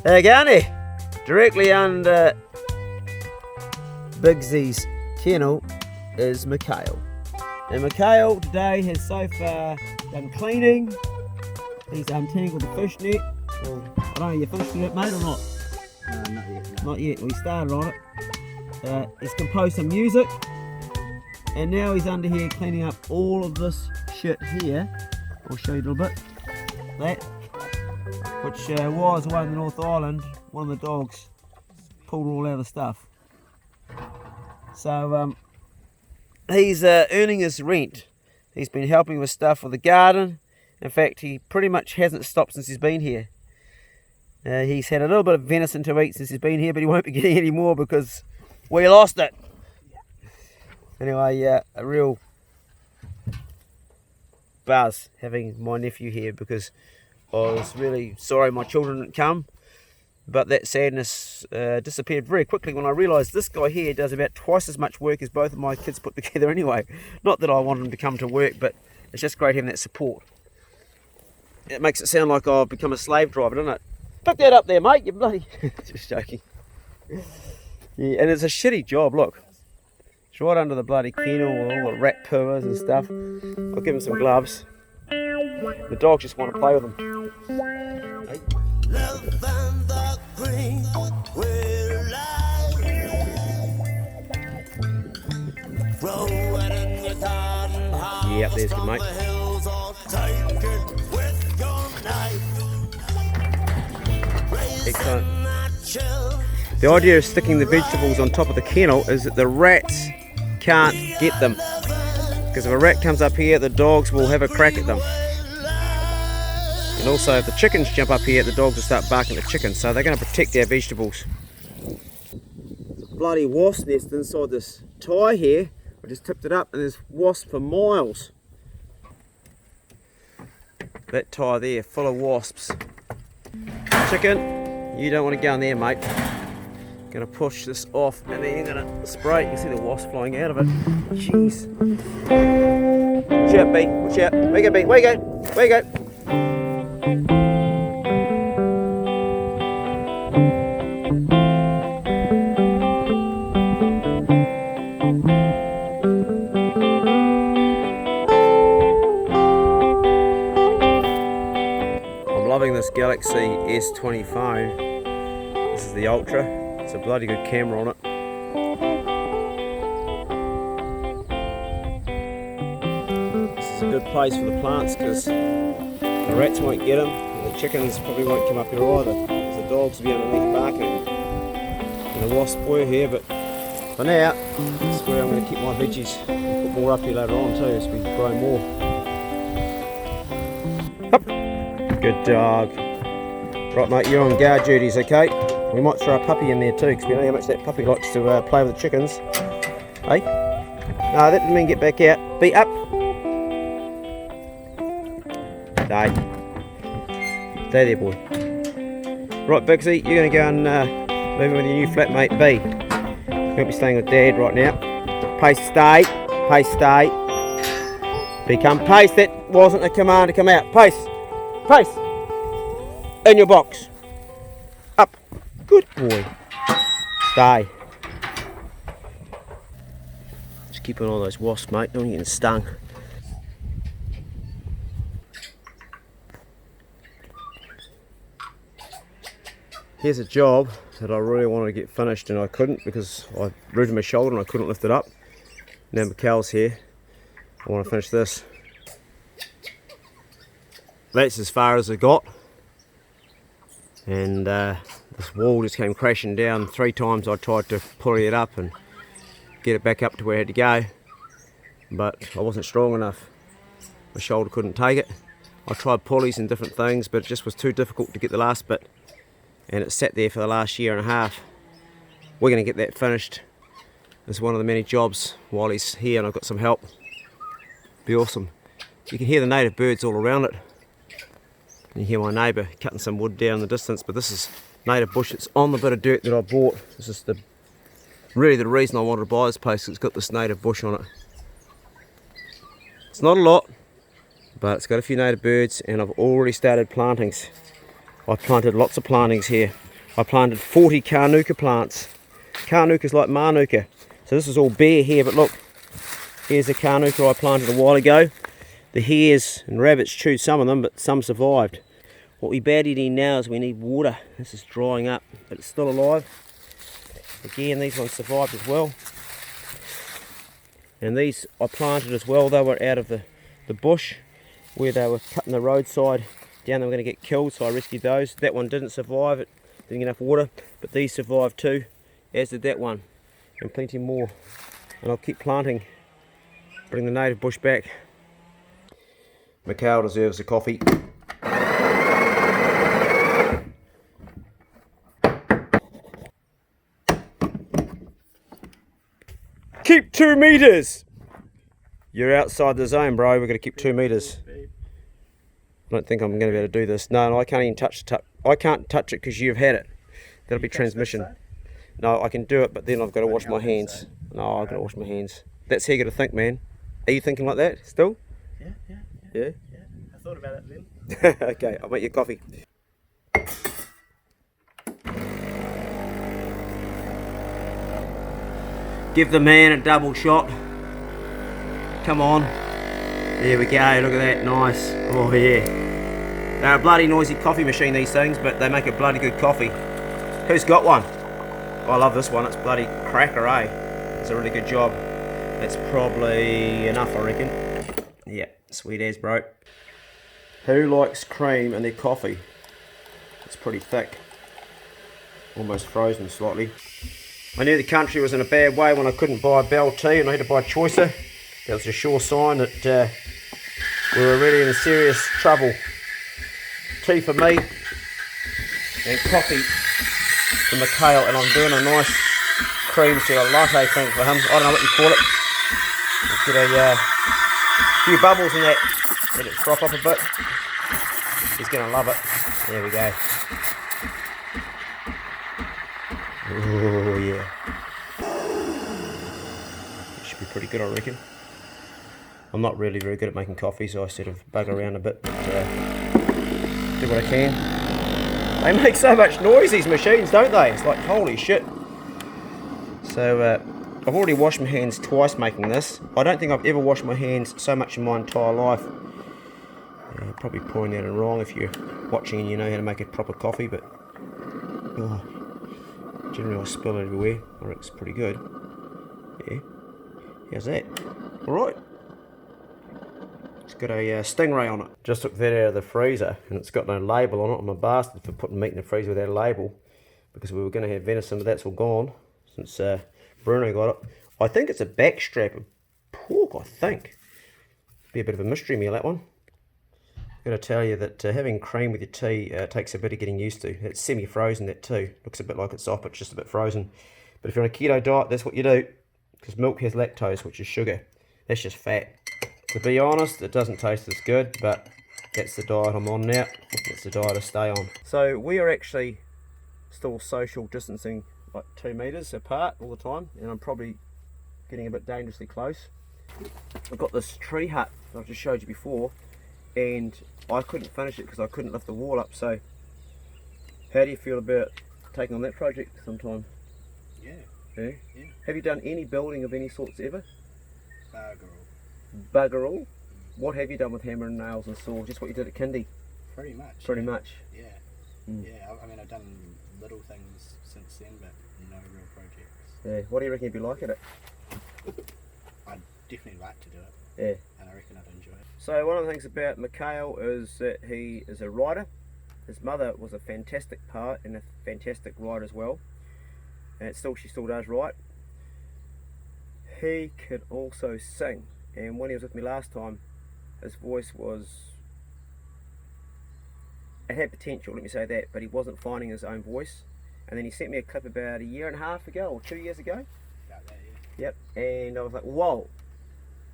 Again, directly under Bigsy's kennel is Mikhail. And Mikhail today has so far done cleaning. He's untangled the fish net. Well, I don't know, you finished it, mate, or not? No, not yet. No. Not yet, we started on it. He's composed some music. And now he's under here cleaning up all of this shit here. I'll show you a little bit. That, which was away in the North Island, one of the dogs pulled all out of the stuff. So he's earning his rent. He's been helping with stuff for the garden. In fact, he pretty much hasn't stopped since he's been here. He's had a little bit of venison to eat since he's been here, but he won't be getting any more because we lost it. Anyway, a real buzz having my nephew here because I was really sorry my children didn't come. But that sadness disappeared very quickly when I realised this guy here does about twice as much work as both of my kids put together anyway. Not that I want him to come to work, but it's just great having that support. It makes it sound like I've become a slave driver, doesn't it? Pick that up there, mate, you bloody... Just joking. Yeah, and it's a shitty job, look. It's right under the bloody kennel with all the rat pooers and stuff. I'll give him some gloves. The dogs just want to play with them. Hey. Yep, there's good, mate. Excellent. The idea of sticking the vegetables on top of the kennel is that the rats can't get them. Because if a rat comes up here, the dogs will have a crack at them. And also if the chickens jump up here, the dogs will start barking at the chickens. So they're going to protect our vegetables. There's a bloody wasp nest inside this tie here. I just tipped it up and there's wasps for miles. That tie there full of wasps. Chicken, you don't want to go in there, mate. Gonna push this off and then you're gonna spray. You can see the wasp flying out of it. Jeez. Watch out, bee. Watch out. Where you go, bee? Where you go? Where you go? I'm loving this Galaxy S20 phone. This is the Ultra. It's a bloody good camera on it. This is a good place for the plants because the rats won't get them, and the chickens probably won't come up here either because the dogs will be underneath barking and the wasps were here, but for now this is where I'm going to keep my veggies and put more up here later on too as we grow more. Up. Good dog. Right, mate, you're on guard duties, okay? We might throw a puppy in there too, because we know how much that puppy likes to play with the chickens. Hey? No, that didn't mean get back out. Be up. Stay. Stay there, boy. Right, Bigsy, you're going to go and move in with your new flatmate, B. You won't be staying with Dad right now. Pace, stay. Pace, stay. Become pace. That wasn't a command to come out. Pace. Pace. In your box. Up. Good boy. Stay. Just keep on all those wasps, mate. Don't get stung. Here's a job that I really wanted to get finished and I couldn't because I rooted my shoulder and I couldn't lift it up. Now Mikhail's here. I want to finish this. That's as far as I got. And this wall just came crashing down. 3 times I tried to pulley it up and get it back up to where I had to go, but I wasn't strong enough. My shoulder couldn't take it. I tried pulleys and different things, but it just was too difficult to get the last bit, and it sat there for the last year and a half. We're going to get that finished. It's one of the many jobs while he's here and I've got some help. Be awesome. You can hear the native birds all around it. You hear my neighbour cutting some wood down in the distance, but this is native bush. It's on the bit of dirt that I bought. This is really the reason I wanted to buy this place. It's got this native bush on it. It's not a lot, but it's got a few native birds, and I've already started plantings. I've planted lots of plantings here. I planted 40 Carnuka plants. Carnuka's like Manuka. So this is all bare here, but look, here's the Carnuka I planted a while ago. The hares and rabbits chewed some of them, but some survived. What we badly need now is we need water. This is drying up, but it's still alive. Again, these ones survived as well. And these I planted as well. They were out of the bush where they were cutting the roadside down. They were going to get killed, so I rescued those. That one didn't survive. It didn't get enough water, but these survived too, as did that one, and plenty more. And I'll keep planting, bring the native bush back. Mikhail deserves a coffee. Keep 2 meters! You're outside the zone, bro. We're going to keep 2 meters. I don't think I'm going to be able to do this. No, I can't even touch the I can't touch it because you've had it. That'll be transmission. No, I can do it, but then I've got to wash my hands. No, I've got to wash my hands. That's how you got to think, man. Are you thinking like that still? Yeah. Yeah? I thought about it then. Okay, I'll make you coffee. Give the man a double shot. Come on. There we go, look at that, nice. Oh yeah. They're a bloody noisy coffee machine, these things, but they make a bloody good coffee. Who's got one? Oh, I love this one, it's bloody cracker, eh? It's a really good job. That's probably enough, I reckon. Yeah, sweet as, bro. Who likes cream in their coffee? It's pretty thick. Almost frozen slightly. I knew the country was in a bad way when I couldn't buy Bell tea and I had to buy Choicer. That was a sure sign that we were really in serious trouble. Tea for me and coffee for Mikhail, and I'm doing a nice cream sort of latte thing for him. I don't know what you call it. Let's get a few bubbles in that. Let it froth up a bit. He's going to love it. There we go. Oh yeah. Should be pretty good, I reckon. I'm not really very good at making coffee, so I sort of bug around a bit, but do what I can. They make so much noise, these machines, don't they? It's like, holy shit. So I've already washed my hands twice making this. I don't think I've ever washed my hands so much in my entire life. Probably pouring that in wrong if you're watching and you know how to make a proper coffee, but generally I spill it everywhere. I reckon it's pretty good. Yeah. How's that? Alright. It's got a stingray on it. Just took that out of the freezer and it's got no label on it. I'm a bastard for putting meat in the freezer without a label because we were going to have venison, but that's all gone since Bruno got it. I think it's a backstrap of pork, I think. Be a bit of a mystery meal, that one. I'm going to tell you that having cream with your tea takes a bit of getting used to. It's semi-frozen, that too. Looks a bit like it's soft, but it's just a bit frozen. But if you're on a keto diet, that's what you do. Because milk has lactose, which is sugar. That's just fat. To be honest, it doesn't taste as good, but that's the diet I'm on now. That's the diet I stay on. So we are actually still social distancing like 2 meters apart all the time, and I'm probably getting a bit dangerously close. I've got this tree hut that I've just showed you before, and I couldn't finish it because I couldn't lift the wall up. So how do you feel about taking on that project sometime? Yeah. Have you done any building of any sorts ever? Bugger all? What have you done with hammer and nails and saw? Just what you did at Kindy? Pretty much. Pretty much? Yeah. Yeah, I mean I've done little things since then, but no real projects. Yeah. What do you reckon you'd be like at it? I'd definitely like to do it. Yeah. And I reckon I'd enjoy it. So one of the things about Mikhail is that he is a writer. His mother was a fantastic poet and a fantastic writer as well. And she still does write. He could also sing. And when he was with me last time, his voice it had potential, let me say that, but he wasn't finding his own voice. And then he sent me a clip about 1.5 years ago, or 2 years ago. About that, yeah. Yep, and I was like, whoa,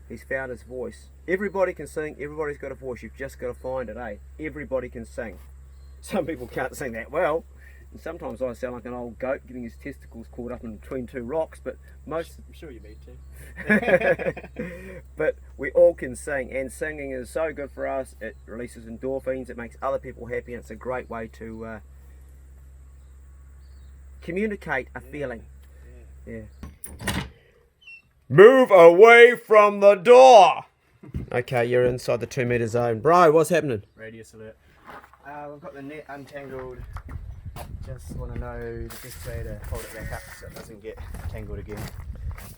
he's found his voice. Everybody can sing, everybody's got a voice, you've just got to find it, eh? Everybody can sing. Some people can't sing that well, and sometimes I sound like an old goat getting his testicles caught up in between two rocks, but most... I'm sure you need to. But we all can sing, and singing is so good for us. It releases endorphins, it makes other people happy, and it's a great way to communicate a feeling. Yeah. Move away from the door! Okay, you're inside the 2 metre zone. Bro, what's happening? Radius alert. We've got the net untangled. Just want to know the best way to hold it back up so it doesn't get tangled again.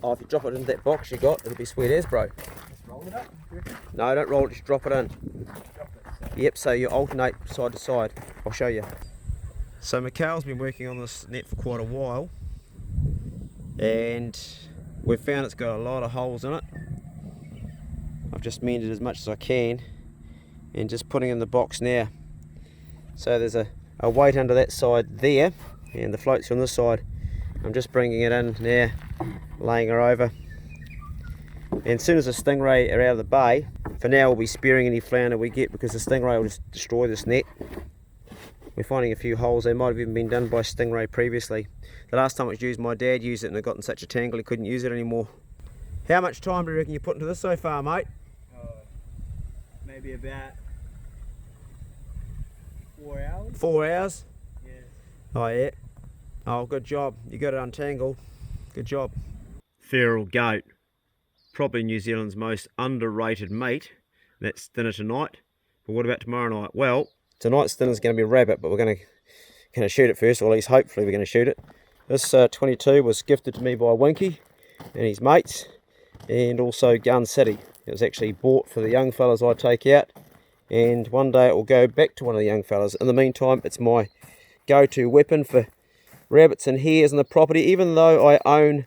Oh, if you drop it into that box you got, it'll be sweet as, bro. Just roll it up, you reckon? No, don't roll it, just drop it in. Drop it, so. Yep, so you alternate side to side. I'll show you. So Mikhail's been working on this net for quite a while, and we've found it's got a lot of holes in it. I've just mended as much as I can and just putting in the box now. So there's a weight under that side there, and the floats are on this side. I'm just bringing it in now, laying her over. And as soon as the stingray are out of the bay, for now we'll be sparing any flounder we get because the stingray will just destroy this net. We're finding a few holes. They might have even been done by stingray previously. The last time it was used, my dad used it and it got in such a tangle he couldn't use it anymore. How much time do you reckon you put into this so far, mate? Maybe about 4 hours. 4 hours? Yeah. Oh yeah. Oh, good job. You got it untangled. Good job. Feral goat. Probably New Zealand's most underrated meat. That's dinner tonight. But what about tomorrow night? Well, tonight's dinner's going to be rabbit, but we're going to shoot it first, or at least hopefully we're going to shoot it. This 22 was gifted to me by Winky and his mates, and also Gun City. It was actually bought for the young fellas I take out, and one day it will go back to one of the young fellas. In the meantime, it's my go-to weapon for rabbits and hares in the property. Even though I own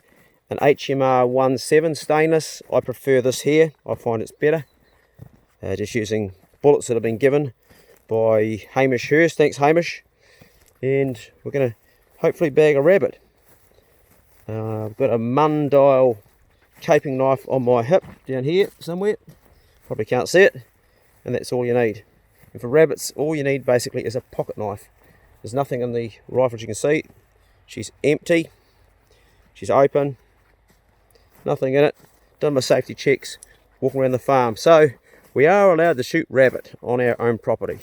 an HMR 17 stainless, I prefer this here. I find it's better. Just using bullets that have been given by Hamish Hurst. Thanks, Hamish. And we're going to hopefully bag a rabbit. I've got a Mundial caping knife on my hip down here somewhere. Probably can't see it. And that's all you need. And for rabbits, all you need basically is a pocket knife. There's nothing in the rifle, as you can see. She's empty. She's open. Nothing in it. Done my safety checks. Walking around the farm. So we are allowed to shoot rabbit on our own property.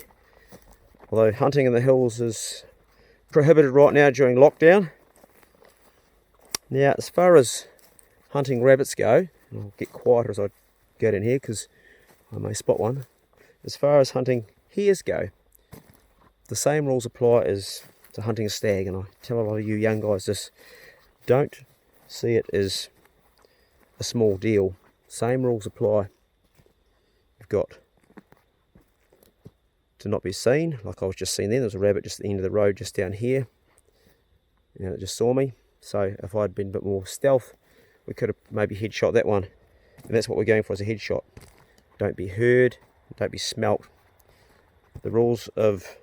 Although hunting in the hills is prohibited right now during lockdown. Now, as far as hunting rabbits go, and I'll get quieter as I go down here because I may spot one. As far as hunting hares go, the same rules apply as to hunting a stag, and I tell a lot of you young guys this: don't see it as a small deal. Same rules apply. You've got to not be seen, like I was just seeing there. There was a rabbit just at the end of the road just down here, and it just saw me. So if I'd been a bit more stealth, we could have maybe headshot that one, and that's what we're going for, as a headshot. Don't be heard, don't be smelt. The rules of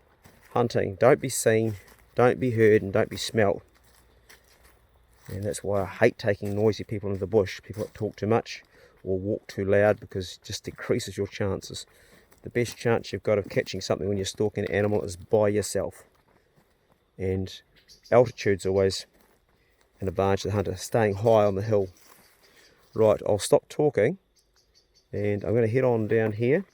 hunting: don't be seen, don't be heard, and don't be smelt. And that's why I hate taking noisy people into the bush, people that talk too much or walk too loud, because it just decreases your chances. The best chance you've got of catching something when you're stalking an animal is by yourself. And altitude's always an advantage to the hunter, staying high on the hill. Right, I'll stop talking and I'm going to head on down here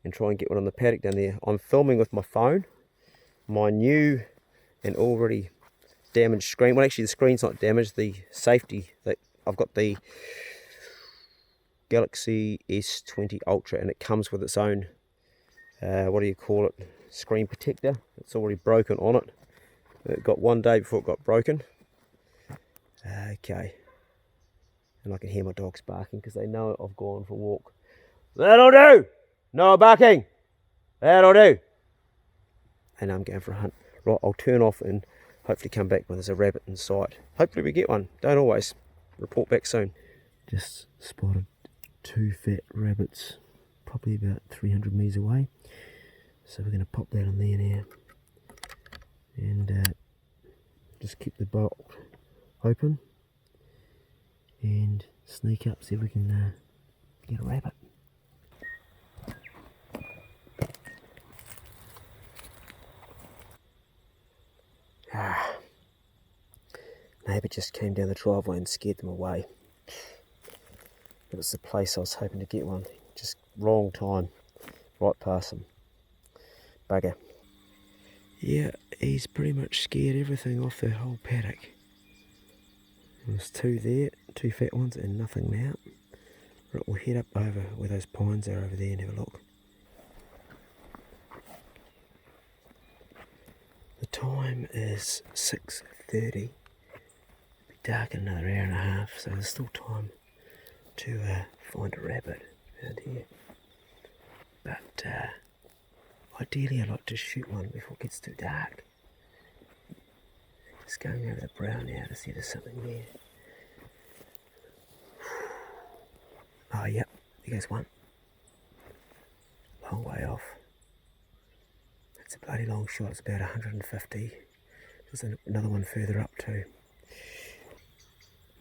and try and get one on the paddock down there. I'm filming with my phone, my new and already damaged screen. Well, actually the screen's not damaged, the safety, that I've got the Galaxy S20 Ultra, and it comes with its own what do you call it, screen protector. It's already broken on it. It got one day before it got broken. Okay, and I can hear my dogs barking because they know I've gone for a walk. That'll do. No barking. That'll do. And I'm going for a hunt. Right, I'll turn off and hopefully come back when there's a rabbit in sight. Hopefully we get one. Don't always. Report back soon. Just spotted 2 fat rabbits, probably about 300 metres away. So we're going to pop that on there now. And just keep the bolt open and sneak up, see if we can get a rabbit. Neighbour just came down the driveway and scared them away. It was the place I was hoping to get one. Just wrong time. Right past them. Bugger. Yeah, he's pretty much scared everything off the whole paddock. There's two there, two fat ones, and nothing now. Right, we'll head up over where those pines are over there and have a look. The time is 6:30. It'll be dark in another hour and a half, so there's still time to find a rabbit around here. But ideally I'd like to shoot one before it gets too dark. Just going over the brow now to see if there's something there. Oh yep, there goes one. Long way off. It's a bloody long shot, it's about 150. There's another one further up too.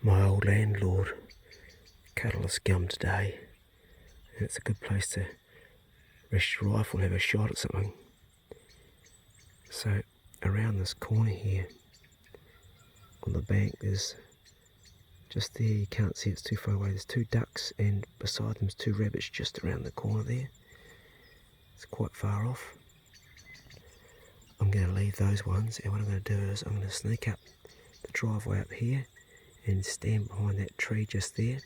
My old landlord cut all his gum today, and it's a good place to rest your rifle and have a shot at something. So around this corner here on the bank, there's just there, you can't see, it's too far away, there's two ducks, and beside them's two rabbits just around the corner there. It's quite far off. I'm going to leave those ones, and what I'm going to do is I'm going to sneak up the driveway up here and stand behind that tree just there.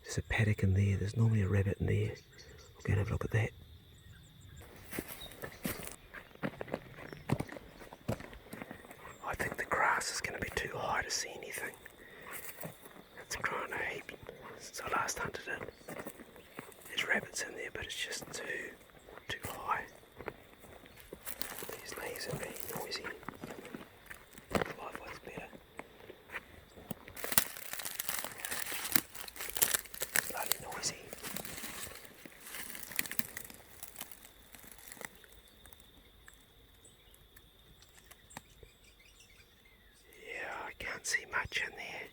There's a paddock in there, there's normally a rabbit in there. We'll go and have a look at that. I think the grass is going to be too high to see anything. It's grown a heap since I last hunted it. There's rabbits in there, but it's just too high. These leaves are very noisy. Driveway's better. Bloody noisy. Yeah, I can't see much in there.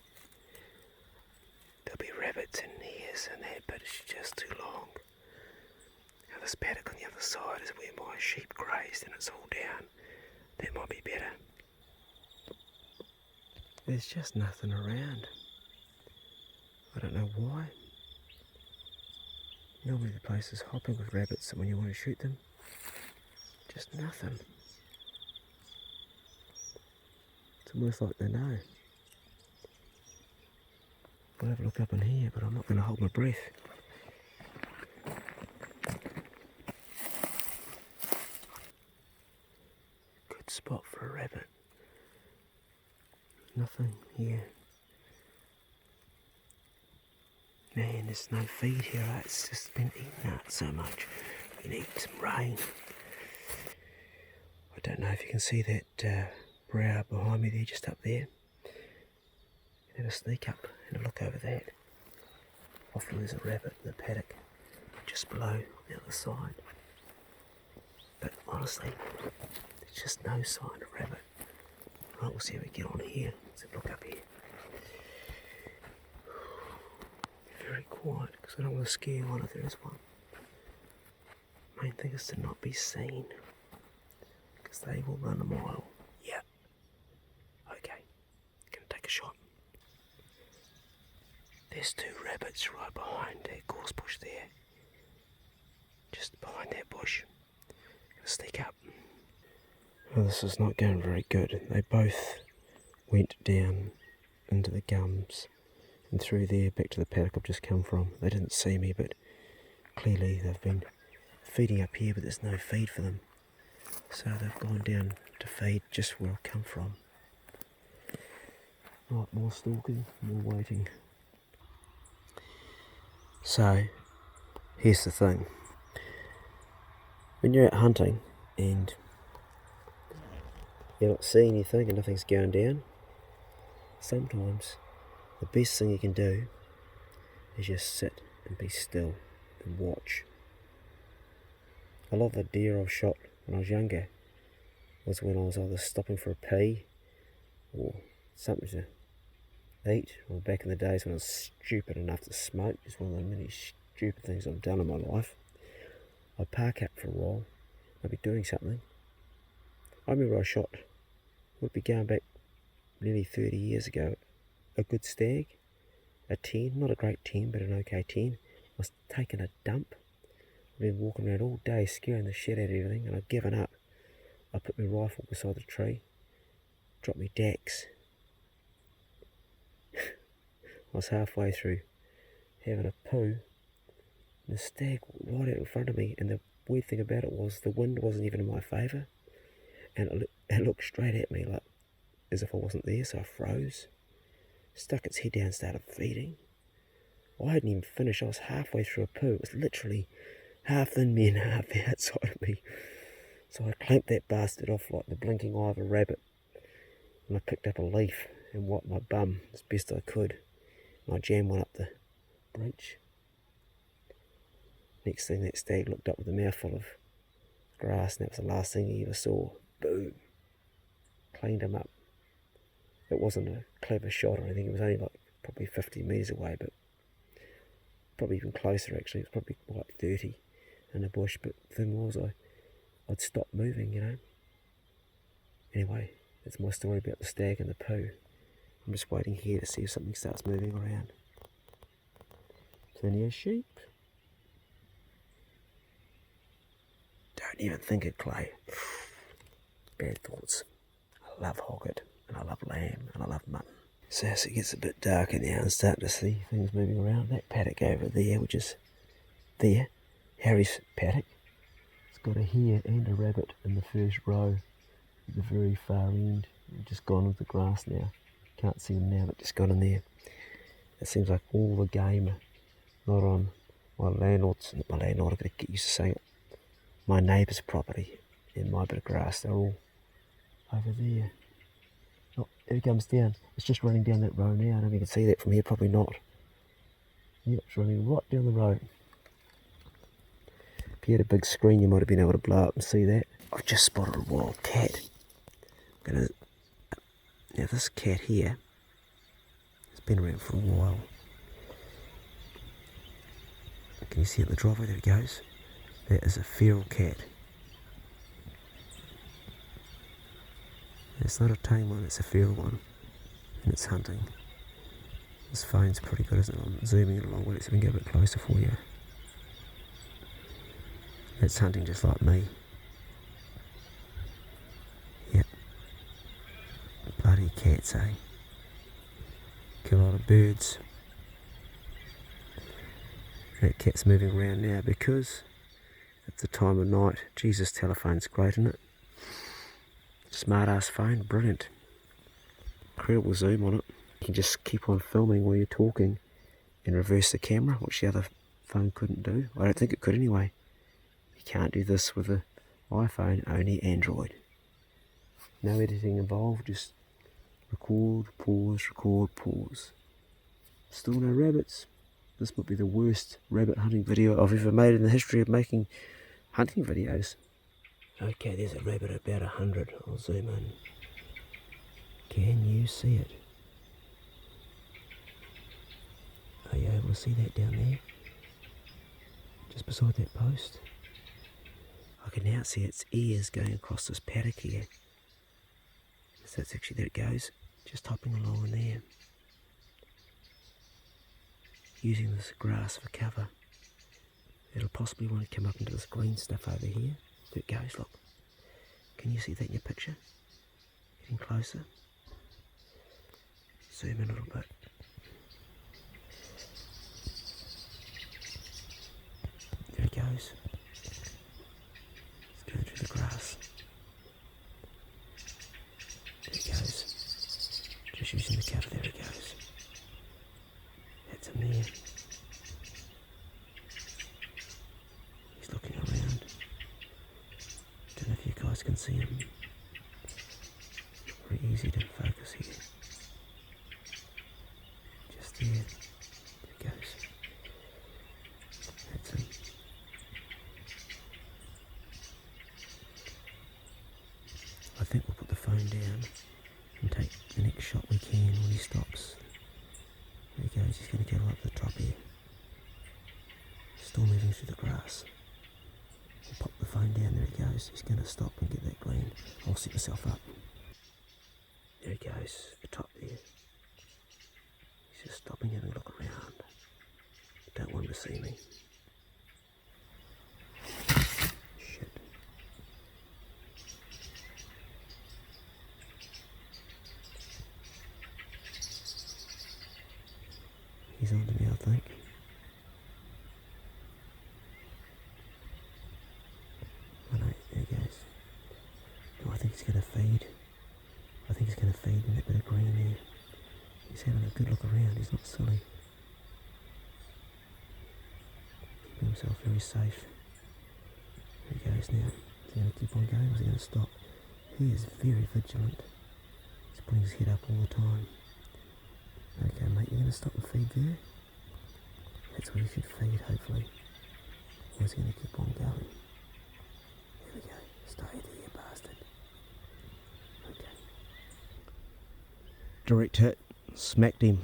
There'll be rabbits and hares and that, but it's just too long. Now this paddock on the other side is where my sheep grazed, and it's all down. That might be better. There's just nothing around. I don't know why. Normally the place is hopping with rabbits when you want to shoot them. Just nothing. It's almost like they know. I'll have a look up in here, but I'm not going to hold my breath. Good spot for a rabbit. Nothing here. Man, there's no feed here. It's just been eaten out so much. We need some rain. I don't know if you can see that brow behind me there, just up there. Have a sneak up and a look over that. Often there's a rabbit in the paddock just below on the other side. But honestly, there's just no sign of rabbit. Right, we'll see how we get on here. Let's have a look up here. Very quiet, because I don't want to scare one if there is one. Main thing is to not be seen, because they will run a mile. Yeah. Okay, gonna take a shot. There's two rabbits right behind that gorse bush there. Just behind that bush. Gonna sneak up. Well, this is not going very good. They both went down into the gums and through there back to the paddock I've just come from. They didn't see me, but clearly they've been feeding up here, but there's no feed for them. So they've gone down to feed just where I've come from. Right, more stalking, more waiting. So, here's the thing. When you're out hunting and you're not seeing anything and nothing's going down, sometimes the best thing you can do is just sit and be still and watch. A lot of the deer I've shot when I was younger was when I was either stopping for a pee or something to eat, or back in the days when I was stupid enough to smoke. It's one of the many stupid things I've done in my life. I'd park up for a while, I'd be doing something. I remember I shot, would be going back nearly 30 years ago, a good stag, a 10, not a great 10, but an okay 10. I was taking a dump. I'd been walking around all day scaring the shit out of everything, and I'd given up. I put my rifle beside the tree, dropped my dax. I was halfway through having a poo, and the stag right out in front of me, and the weird thing about it was the wind wasn't even in my favour, and it looked straight at me like as if I wasn't there, so I froze, stuck its head down and started feeding. I hadn't even finished, I was halfway through a poo. It was literally half in me and half outside of me. So I clamped that bastard off like the blinking eye of a rabbit, and I picked up a leaf and wiped my bum as best I could. My jam went up the breech. Next thing, that stag looked up with a mouthful of grass, and that was the last thing he ever saw. Boom. Cleaned him up. It wasn't a clever shot or anything, it was only like probably 50 metres away, but probably even closer actually. It was probably like 30 in the bush, but the thing was I'd stopped moving, you know. Anyway, that's my story about the stag and the poo. I'm just waiting here to see if something starts moving around. Plenty of sheep. Don't even think it, Clay. Bad thoughts. I love hogget, and I love lamb, and I love mutton. So as it gets a bit darker now, I'm starting to see things moving around. That paddock over there, which is there, Harry's paddock, it's got a hare and a rabbit in the first row at the very far end. They've just gone into the grass now. Can't see them now, but just gone in there. It seems like all the game are not on my landlord's, not my landlord, I've got to get used to saying it, my neighbour's property and my bit of grass. They're all over there. Oh, there it comes down. It's just running down that road now. I don't know if you can see that from here, probably not. Yep, it's running right down the road. If you had a big screen, you might have been able to blow up and see that. I've just spotted a wild cat. Now this cat here has been around for a while. Can you see it in the driveway? There it goes. That is a feral cat. It's not a tame one, it's a feral one. And it's hunting. This phone's pretty good, isn't it? I'm zooming it along with it so we can get a bit closer for you. It's hunting just like me. Yep. Bloody cats, eh? Kill a lot of birds. That cat's moving around now because it's the time of night. Jesus, telephone's great, isn't it? Smart ass phone, brilliant. Incredible zoom on it. You can just keep on filming while you're talking and reverse the camera, which the other phone couldn't do. I don't think it could anyway. You can't do this with the iPhone, only Android. No editing involved, just record, pause. Still no rabbits. This might be the worst rabbit hunting video I've ever made in the history of making hunting videos. Okay, there's a rabbit about 100. I'll zoom in. Can you see it? Are you able to see that down there? Just beside that post? I can now see its ears going across this paddock here. So that's actually, there it goes. Just hopping along in there. Using this grass for cover. It'll possibly want to come up into this green stuff over here. There it goes, look. Can you see that in your picture? Getting closer. Zoom in a little bit. There it goes. It's going through the grass. There it goes. Just using the cover, there it goes. That's him there. He's looking around. Don't know if you guys can see him. Very easy to focus here. Just there. There it goes. That's him. I think we'll put the phone down and take the next shot we can when he stops. There he goes, he's going to go up the top here. Still moving through the grass. We'll pop the phone down, there he goes. He's going to stop and get that green. I'll set myself up. There he goes, the top there. He's just stopping, having a look around. Don't want him to see me. Shit. feed. I think he's going to feed in that bit of green there. He's having a good look around, he's not silly. Keeping himself very safe. There he goes now. Is he going to keep on going or is he going to stop? He is very vigilant. He's putting his head up all the time. Okay mate, you're going to stop and feed there? That's where you should feed hopefully. Or is he going to keep on going? There we go. Stay there, you bastard. Okay. Direct hit. Smacked him.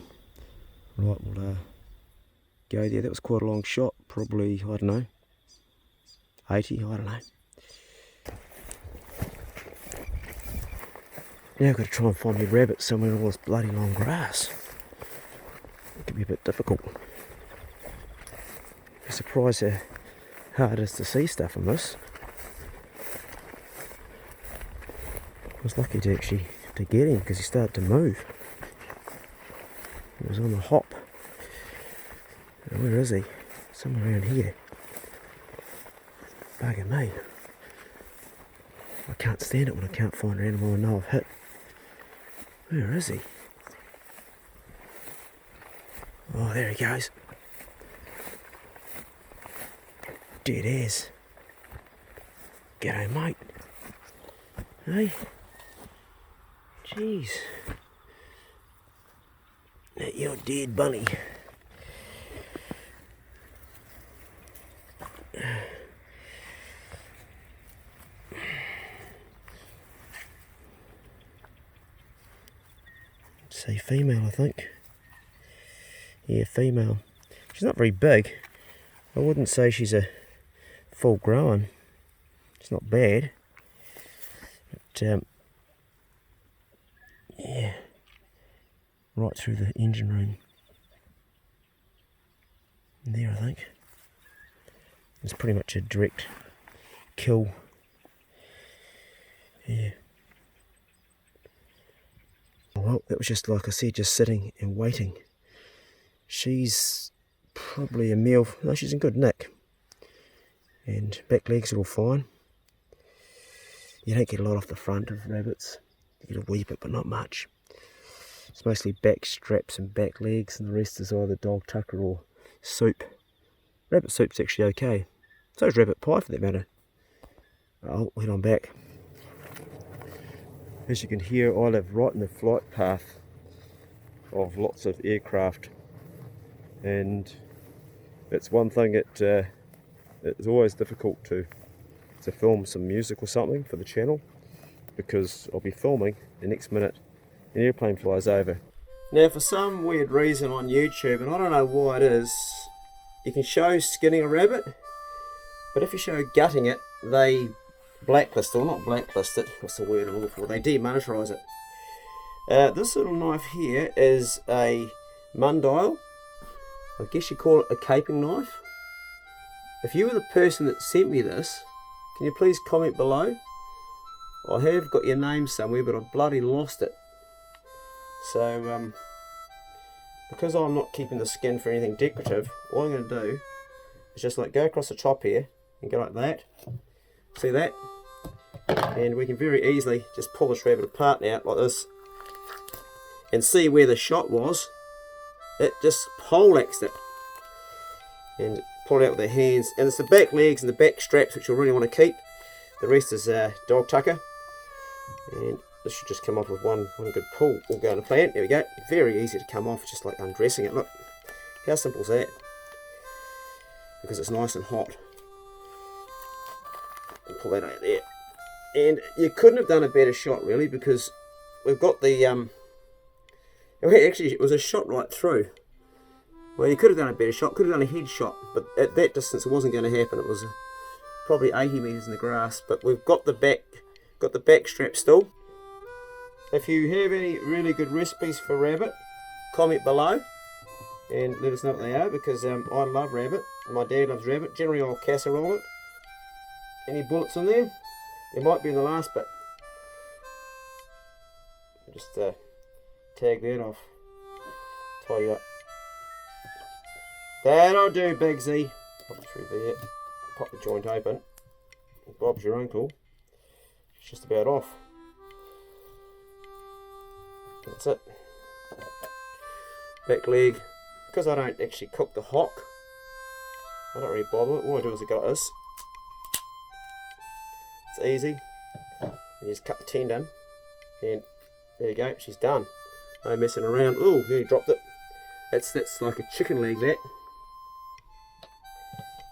Right, we'll go there. That was quite a long shot. Probably, I don't know, 80, I don't know. Now I've got to try and find me rabbit somewhere in all this bloody long grass. It could be a bit difficult. I'm surprised how hard it is to see stuff in this. I was lucky to actually get him because he started to move. He was on the hop. Now, where is he? Somewhere around here. Bugger me. I can't stand it when I can't find an animal I know I've hit. Where is he? Oh, there he goes. Dead as. G'day, mate. Hey. Jeez. Now you're dead, bunny. Say female, I think. Yeah, female. She's not very big. I wouldn't say she's a full grown. It's not bad. But, yeah. Right through the engine room. There, I think. It's pretty much a direct kill. Yeah. Well, that was just like I said, just sitting and waiting. She's probably a male. No, she's in good nick. And back legs are all fine. You don't get a lot off the front of rabbits. You get a wee bit, but not much. It's mostly back straps and back legs, and the rest is either dog tucker or soup. Rabbit soup's actually okay. So is rabbit pie for that matter. I'll head on back. As you can hear, I live right in the flight path of lots of aircraft, and it's one thing it's always difficult to film some music or something for the channel, because I'll be filming, the next minute an airplane flies over. Now for some weird reason on YouTube, and I don't know why it is, you can show skinning a rabbit, but if you show gutting it, they blacklist, or not blacklist it, what's the word I'm looking for, they demonetize it. This little knife here is a Mundial. I guess you call it a caping knife. If you were the person that sent me this, can you please comment below? I have got your name somewhere, but I've bloody lost it. So, because I'm not keeping the skin for anything decorative, all I'm going to do is just like go across the top here and go like that. See that? And we can very easily just pull this rabbit apart now like this and see where the shot was. It just poleaxed it and pull it out with the hands, and it's the back legs and the back straps which you'll really want to keep. The rest is dog tucker, and this should just come off with one good pull. All go in the plan. There we go. Very easy to come off, just like undressing it. Look how simple is that, because it's nice and hot. And pull that out there, and you couldn't have done a better shot really, because we've got the actually it was a shot right through. Well, you could have done a better shot, could have done a head shot, but at that distance it wasn't going to happen. It was probably 80 metres in the grass, but we've got the back strap still. If you have any really good recipes for rabbit, comment below and let us know what they are, because I love rabbit, my dad loves rabbit. Generally I'll casserole it. Any bullets in there? There might be in the last bit. Just tag that off, tie you up. That'll do, Big Z. Pop it through there, pop the joint open. Bob's your uncle. It's just about off. That's it. Back leg. Because I don't actually cook the hock, I don't really bother. All I do is I go like this. It's easy. You just cut the tendon, and there you go, she's done. No messing around. Oh, nearly dropped it. That's like a chicken leg, that.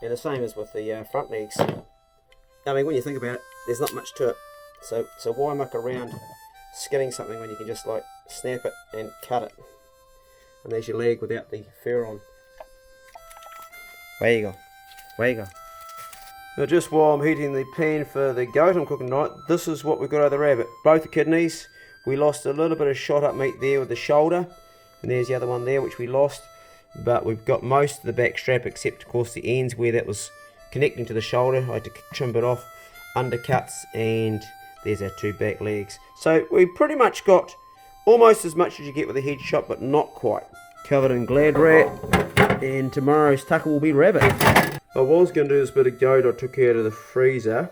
And the same as with the front legs. I mean, when you think about it, there's not much to it. So why muck around skinning something when you can just like snap it and cut it? And there's your leg without the fur on. There you go. There you go. Now just while I'm heating the pan for the goat I'm cooking tonight, this is what we got out of the rabbit. Both the kidneys. We lost a little bit of shot up meat there with the shoulder. And there's the other one there which we lost. But we've got most of the back strap except of course the ends where that was connecting to the shoulder. I had to trim it off. Undercuts, and there's our two back legs. So we pretty much got almost as much as you get with a head shot, but not quite. Covered in glad rat, and tomorrow's tucker will be rabbit. I was going to do this bit of goat I took out of the freezer,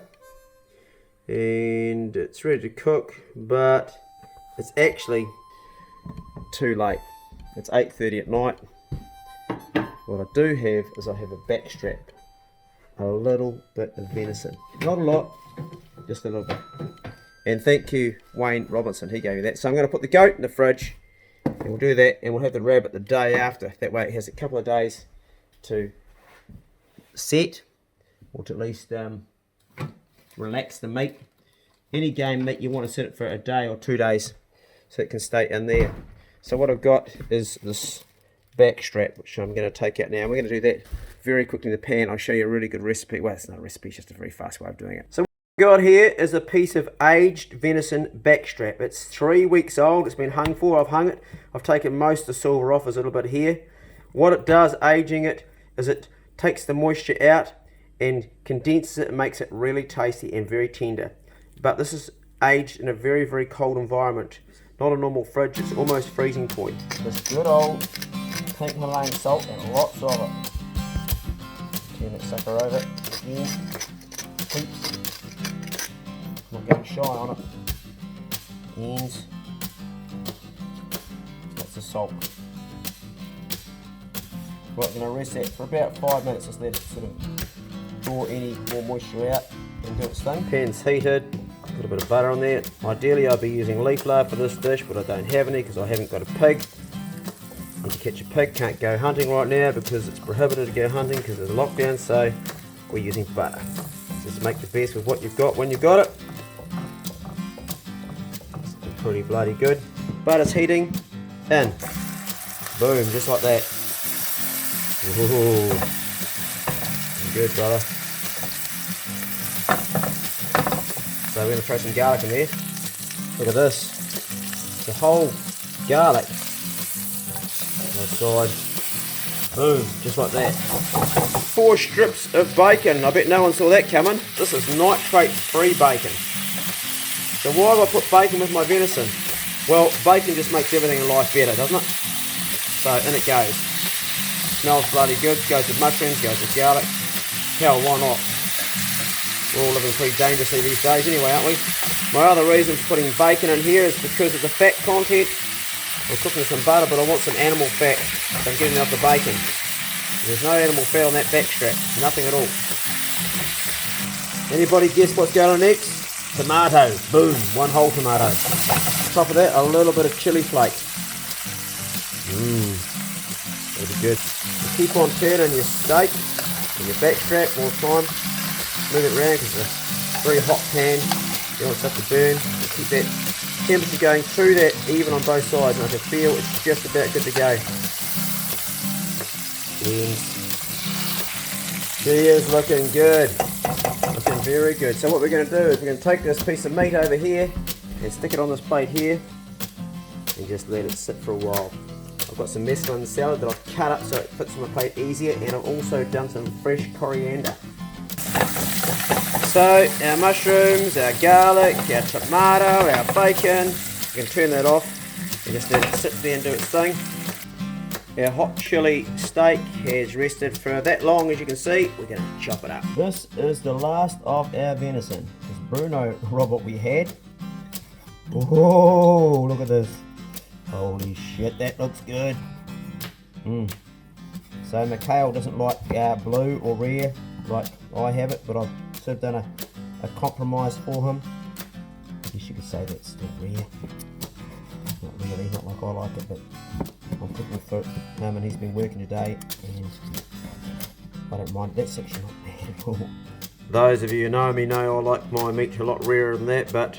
and it's ready to cook, but it's actually too late. It's 8:30 at night. What I do have is I have a back strap, a little bit of venison. Not a lot, just a little bit. And thank you, Wayne Robinson, he gave me that. So I'm going to put the goat in the fridge, and we'll do that, and we'll have the rabbit the day after. That way it has a couple of days to set, or to at least relax the meat. Any game meat you want to set it for a day or 2 days, so it can stay in there. So what I've got is this back strap, which I'm going to take out now. We're going to do that very quickly in the pan. I'll show you a really good recipe. Well, it's not a recipe, it's just a very fast way of doing it. So what I've got here is a piece of aged venison back strap. It's 3 weeks old. It's been hung for. I've hung it. I've taken most of the silver off. There's a little bit here. What it does, aging it, is it takes the moisture out and condenses it and makes it really tasty and very tender. But this is aged in a very, very cold environment. Not a normal fridge. It's almost freezing point. This good old pink Himalayan salt and lots of it. Turn that sucker over again. Heaps. Not getting shy on it. Ends. That's the salt. Right, I'm going to rest that for about 5 minutes. Just let it sort of draw any more moisture out and do its thing. Pan's heated. A little bit of butter on there. Ideally I'll be using leaf lard for this dish, but I don't have any because I haven't got a pig. Need to catch a pig, can't go hunting right now because it's prohibited to go hunting because of the lockdown, so we're using butter. Just make the best with what you've got when you've got it. It's pretty bloody good. Butter's heating in. Boom, just like that. Ooh. Good, brother. So we're going to throw some garlic in there. Look at this. The whole garlic. On the side. Boom, just like that. 4 strips of bacon. I bet no one saw that coming. This is nitrate-free bacon. So why do I put bacon with my venison? Well, bacon just makes everything in life better, doesn't it? So in it goes. Smells bloody good. Goes with mushrooms, goes with garlic. Hell, why not? We're all living pretty dangerously these days anyway, aren't we? My other reason for putting bacon in here is because of the fat content. I'm cooking with some butter, but I want some animal fat, so I'm getting it off the bacon. There's no animal fat on that back strap, nothing at all. Anybody guess what's going on next? Tomato, boom, 1 whole tomato. On top of that, a little bit of chili flakes. That'll be good. You keep on turning your steak and your back strap all the time. Move it around because it's a very hot pan. You don't want stuff to burn. You keep that temperature going through that even on both sides, and I can feel it's just about good to go. She is looking good. Looking very good. So what we're going to do is we're going to take this piece of meat over here and stick it on this plate here and just let it sit for a while. I've got some mesclun salad that I've cut up so it fits on the plate easier, and I've also done some fresh coriander. So our mushrooms, our garlic, our tomato, our bacon, you can turn that off and just let it sit there and do its thing. Our hot chili steak has rested for that long, as you can see. We're going to chop it up. This is the last of our venison. This Bruno robbed what we had. Oh, look at this. Holy shit, that looks good. So Mikhail doesn't like blue or rare like I have it, but I've sort of done a compromise for him. I guess you could say that's still rare. Not really, not like I like it, but I'm cooking for him and he's been working today and I don't mind. That's actually not bad at all. Those of you who know me know I like my meat a lot rarer than that, but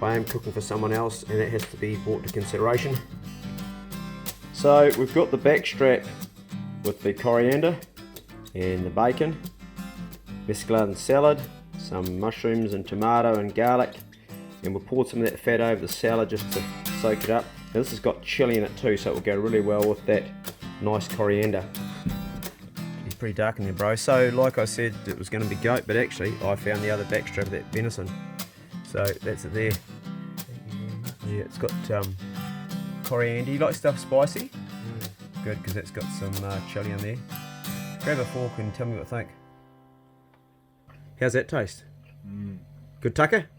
I am cooking for someone else and that has to be brought to consideration. So we've got the back strap with the coriander and the bacon, mesclun salad, some mushrooms and tomato and garlic, and we'll pour some of that fat over the salad just to soak it up. Now this has got chili in it too, so it will go really well with that nice coriander. It's pretty dark in there, bro. So like I said, it was going to be goat, but actually I found the other back strap of that venison. So that's it there. Yeah, it's got coriander. You like stuff spicy? Good, because that's got some chili in there. Grab a fork and tell me what you think. How's that taste? Good tucker?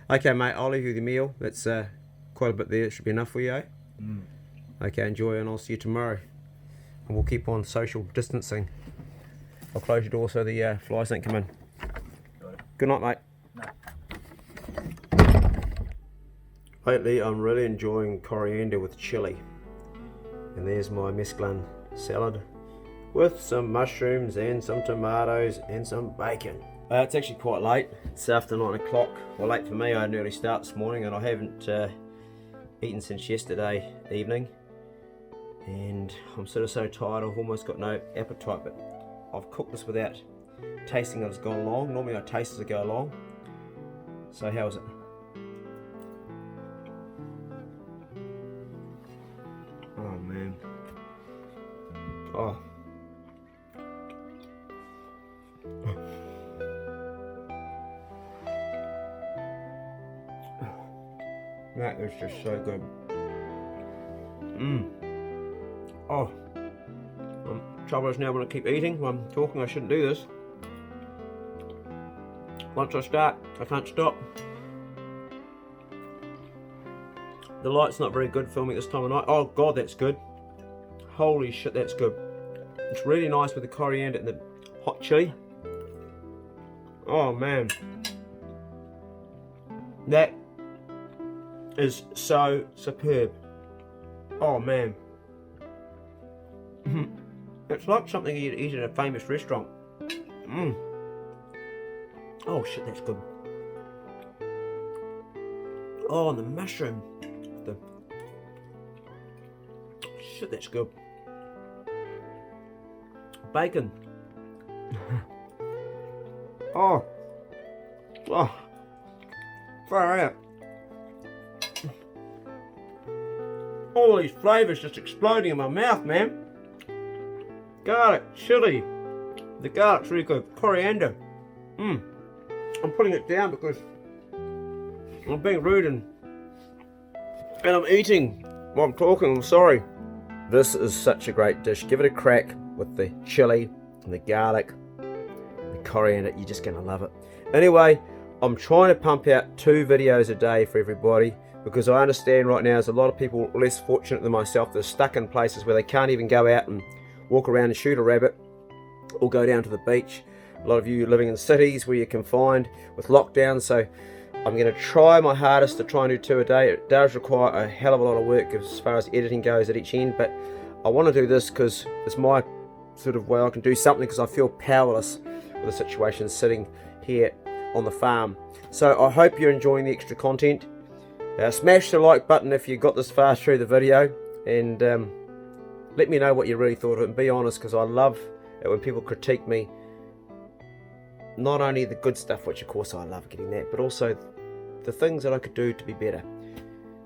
Okay, mate, I'll leave you with your meal. That's quite a bit there. It should be enough for you, eh? Okay, enjoy, and I'll see you tomorrow. And we'll keep on social distancing. I'll close your door so the flies don't come in. Good night, mate. Lately, I'm really enjoying coriander with chili. And there's my mesclun salad with some mushrooms and some tomatoes and some bacon. It's actually quite late. It's after 9 o'clock. Well, late for me. I had an early start this morning and I haven't eaten since yesterday evening. And I'm sort of so tired, I've almost got no appetite, but I've cooked this without tasting it as gone along. Normally I taste as I go along. So how is it? Oh man. Oh. That is just so good. Oh. Trouble is now when I keep eating, when I'm talking I shouldn't do this. Once I start, I can't stop. The light's not very good filming this time of night. Oh god, that's good. Holy shit, that's good. It's really nice with the coriander and the hot chili. Oh man. That is so superb. Oh man. It's like something you'd eat in a famous restaurant. Oh shit, that's good. Oh, and the mushroom. Shit, that's good. Bacon. Oh. Far out. All these flavours just exploding in my mouth, man. Garlic, chili. The garlic's really good. Coriander. I'm putting it down because I'm being rude and I'm eating while I'm talking. I'm sorry. This is such a great dish. Give it a crack with the chili and the garlic and the coriander. You're just going to love it. Anyway, I'm trying to pump out 2 videos a day for everybody because I understand right now there's a lot of people less fortunate than myself that are stuck in places where they can't even go out and walk around and shoot a rabbit or go down to the beach. A lot of you living in cities where you're confined with lockdown, so I'm going to try my hardest to try and do 2 a day. It does require a hell of a lot of work as far as editing goes at each end, but I want to do this because it's my sort of way I can do something, because I feel powerless with the situation sitting here on the farm. So I hope you're enjoying the extra content. Smash the like button if you got this far through the video, and let me know what you really thought of it, and be honest, because I love it when people critique me. Not only the good stuff, which of course I love getting that, but also the things that I could do to be better.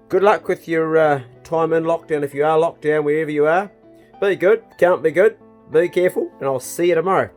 Good luck with your time in lockdown. If you are locked down wherever you are, be good, can't be good, be careful, and I'll see you tomorrow.